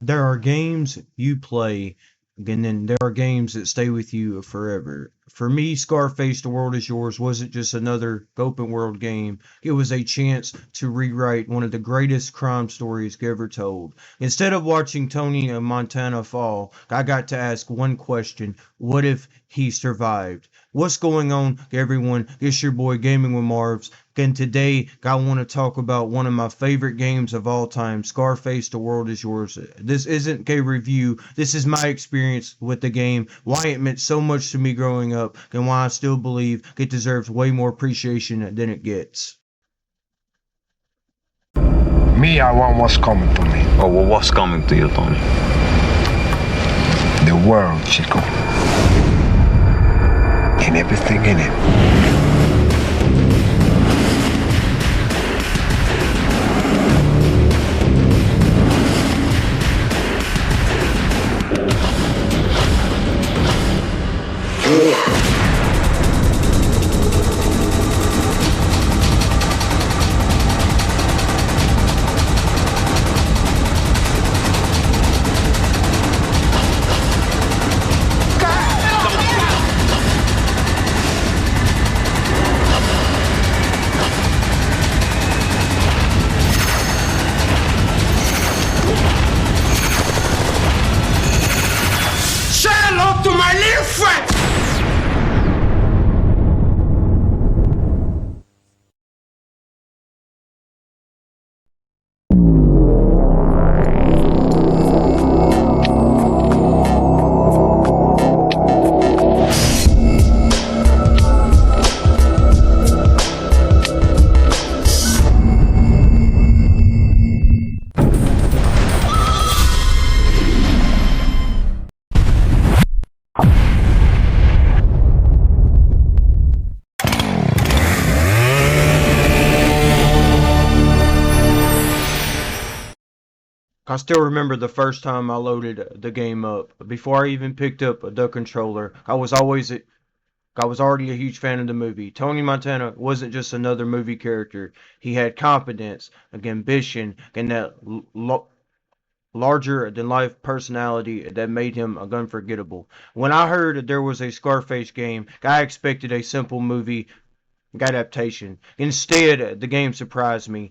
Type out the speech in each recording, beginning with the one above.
There are games you play, and then there are games that stay with you forever. For me, Scarface: The World Is Yours wasn't just another open world game. It was a chance to rewrite one of the greatest crime stories ever told. Instead of watching Tony and Montana fall, I got to ask one question: what if he survived? What's going on, everyone? It's your boy Gaming with Marvs, and today I want to talk about one of my favorite games of all time, Scarface: The World Is Yours. This isn't a review. This is my experience with the game, why it meant so much to me growing up, and why I still believe it deserves way more appreciation than it gets. Me, I want what's coming to me. Oh, well, what's coming to you, Tony? The world, Chico. And everything in it. Say hello to my little friend! I still remember the first time I loaded the game up. Before I even picked up the controller, I was already a huge fan of the movie. Tony Montana wasn't just another movie character. He had confidence, ambition, and that larger than life personality that made him unforgettable. When I heard there was a Scarface game, I expected a simple movie adaptation. Instead, the game surprised me.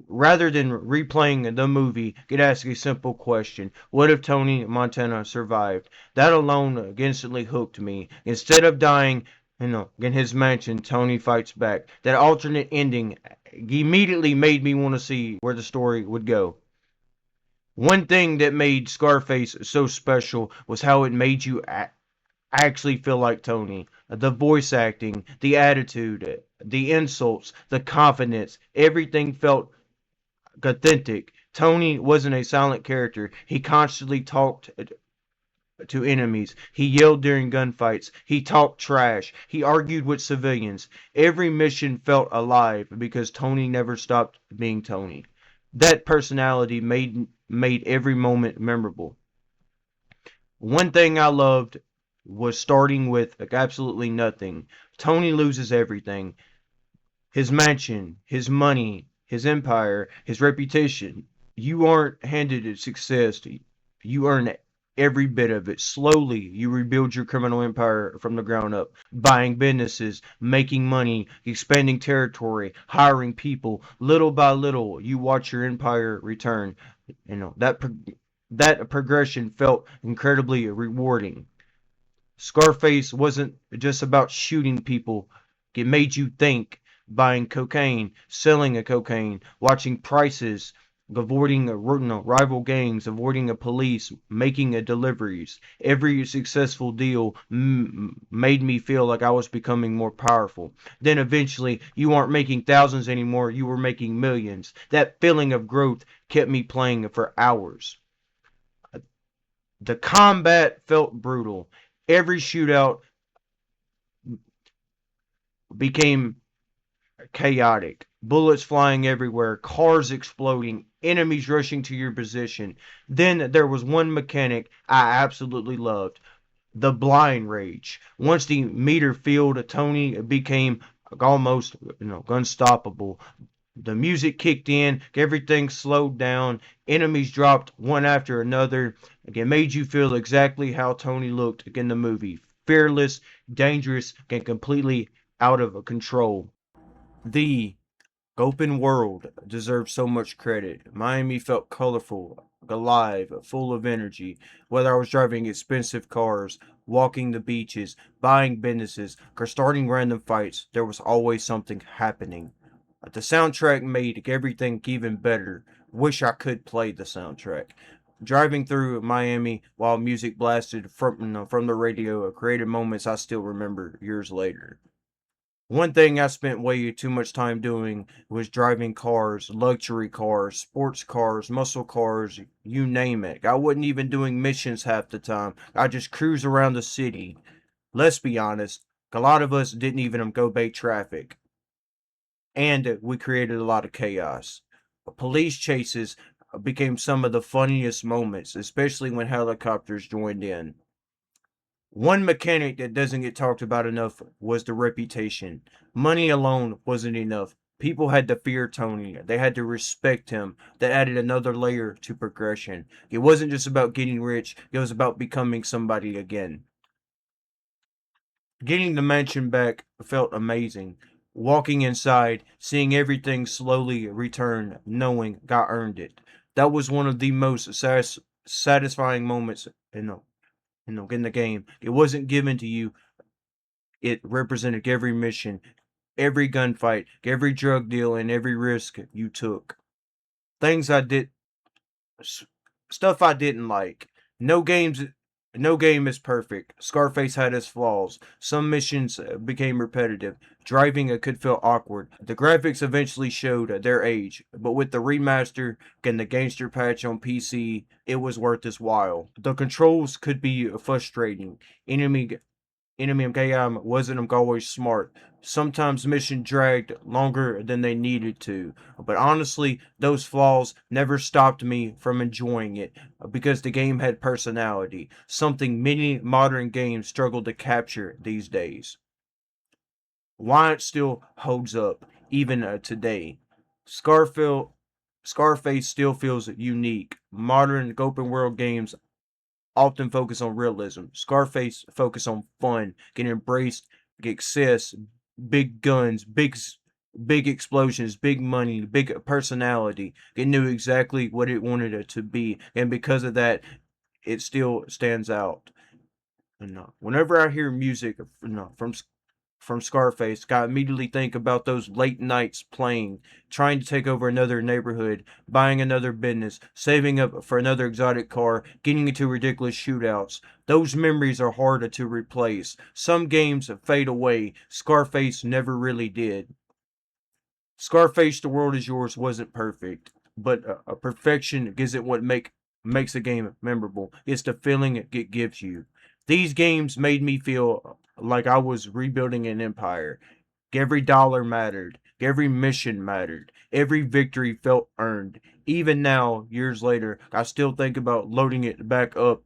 Rather than replaying the movie, could ask a simple question: what if Tony Montana survived? That alone instantly hooked me. Instead of dying, in his mansion, Tony fights back. That alternate ending immediately made me want to see where the story would go. One thing that made Scarface so special was how it made you actually feel like Tony. The voice acting, the attitude, the insults, the confidence, everything felt authentic. Tony wasn't a silent character. He constantly talked to enemies. He yelled during gunfights. He talked trash. He argued with civilians. Every mission felt alive because Tony never stopped being Tony. That personality made every moment memorable. One thing I loved was starting with absolutely nothing. Tony loses everything: his mansion, his money, his empire, his reputation. You aren't handed success. You earn every bit of it. Slowly, you rebuild your criminal empire from the ground up, buying businesses, making money, expanding territory, hiring people. Little by little, you watch your empire return. That progression felt incredibly rewarding. Scarface wasn't just about shooting people. It made you think: buying cocaine, selling a cocaine, watching prices, avoiding rival gangs, avoiding a police, making a deliveries. Every successful deal made me feel like I was becoming more powerful. Then eventually, you aren't making thousands anymore, you were making millions. That feeling of growth kept me playing for hours. The combat felt brutal. Every shootout became chaotic. Bullets flying everywhere, cars exploding, enemies rushing to your position. Then there was one mechanic I absolutely loved: the blind rage. Once the meter filled, Tony became almost unstoppable. The music kicked in, everything slowed down, enemies dropped one after another. It made you feel exactly how Tony looked in the movie. Fearless, dangerous, and completely out of control. The open world deserves so much credit. Miami felt colorful, alive, full of energy. Whether I was driving expensive cars, walking the beaches, buying businesses, or starting random fights, there was always something happening. The soundtrack made everything even better. Wish I could play the soundtrack. Driving through Miami while music blasted from the radio created moments I still remember years later. One thing I spent way too much time doing was driving cars, luxury cars, sports cars, muscle cars, you name it. I wasn't even doing missions half the time. I just cruise around the city. Let's be honest, a lot of us didn't even obey traffic, and we created a lot of chaos. Police chases became some of the funniest moments, especially when helicopters joined in. One mechanic that doesn't get talked about enough was the reputation. Money alone wasn't enough. People had to fear Tony. They had to respect him. That added another layer to progression. It wasn't just about getting rich, it was about becoming somebody again. Getting the mansion back felt amazing. Walking inside, seeing everything slowly return, knowing I earned it. That was one of the most satisfying moments in the game. It wasn't given to you. It represented every mission, every gunfight, every drug deal, and every risk you took. Things I did, stuff I didn't like. No games, no game is perfect. Scarface had its flaws. Some missions became repetitive. Driving could feel awkward. The graphics eventually showed their age, but with the remaster and the gangster patch on PC, it was worth its while. The controls could be frustrating. Enemy game wasn't always smart. Sometimes mission dragged longer than they needed to. But honestly, those flaws never stopped me from enjoying it because the game had personality, something many modern games struggle to capture these days. Why it still holds up, even today. Scarfield, Scarface still feels unique. Modern open world games often focus on realism. Scarface focus on fun, can embrace excess, big guns, big explosions, big money, big personality. It knew exactly what it wanted it to be, and because of that, it still stands out. And whenever I hear music from Scarface, I immediately think about those late nights playing, trying to take over another neighborhood, buying another business, saving up for another exotic car, getting into ridiculous shootouts. Those memories are harder to replace. Some games fade away. Scarface never really did. Scarface, The World Is Yours wasn't perfect, but a perfection isn't what makes a game memorable. It's the feeling it gives you. These games made me feel like I was rebuilding an empire. Every dollar mattered. Every mission mattered. Every victory felt earned. Even now, years later, I still think about loading it back up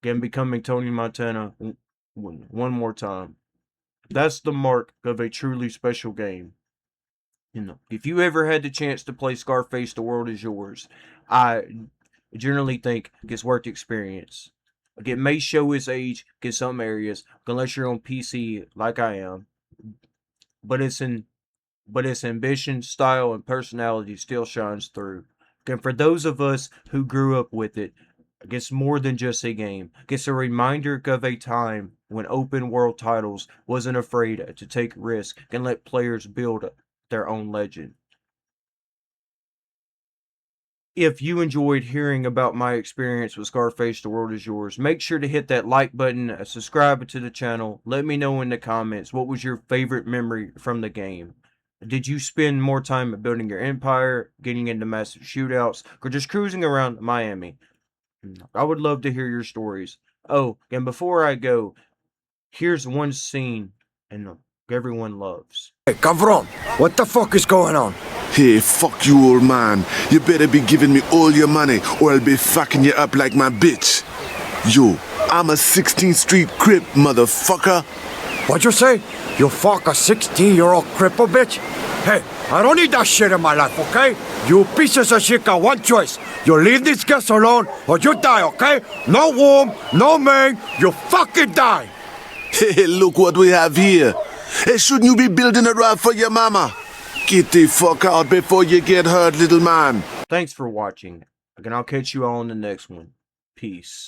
and becoming Tony Montana one more time. That's the mark of a truly special game. If you ever had the chance to play Scarface, The World Is Yours, I generally think it's worth the experience. It may show its age in some areas, unless you're on PC like I am, but its ambition, style, and personality still shines through. And for those of us who grew up with it, it's more than just a game. It's a reminder of a time when open world titles wasn't afraid to take risks and let players build their own legend. If you enjoyed hearing about my experience with Scarface, The World Is Yours, make sure to hit that like button, subscribe to the channel. Let me know in the comments what was your favorite memory from the game. Did you spend more time building your empire, getting into massive shootouts, or just cruising around Miami? I would love to hear your stories. Oh, and before I go, here's one scene and everyone loves. Hey, Cabron, what the fuck is going on? Hey, fuck you, old man. You better be giving me all your money or I'll be fucking you up like my bitch. Yo, I'm a 16th Street Crip, motherfucker. What'd you say? You fuck a 16-year-old cripple bitch? Hey, I don't need that shit in my life, okay? You pieces of shit got one choice. You leave these guests alone or you die, okay? No warm, no man, you fucking die. Hey, look what we have here. Hey, shouldn't you be building a rod for your mama? Get the fuck out before you get hurt, little man. Thanks for watching. Again, I'll catch you all in the next one. Peace.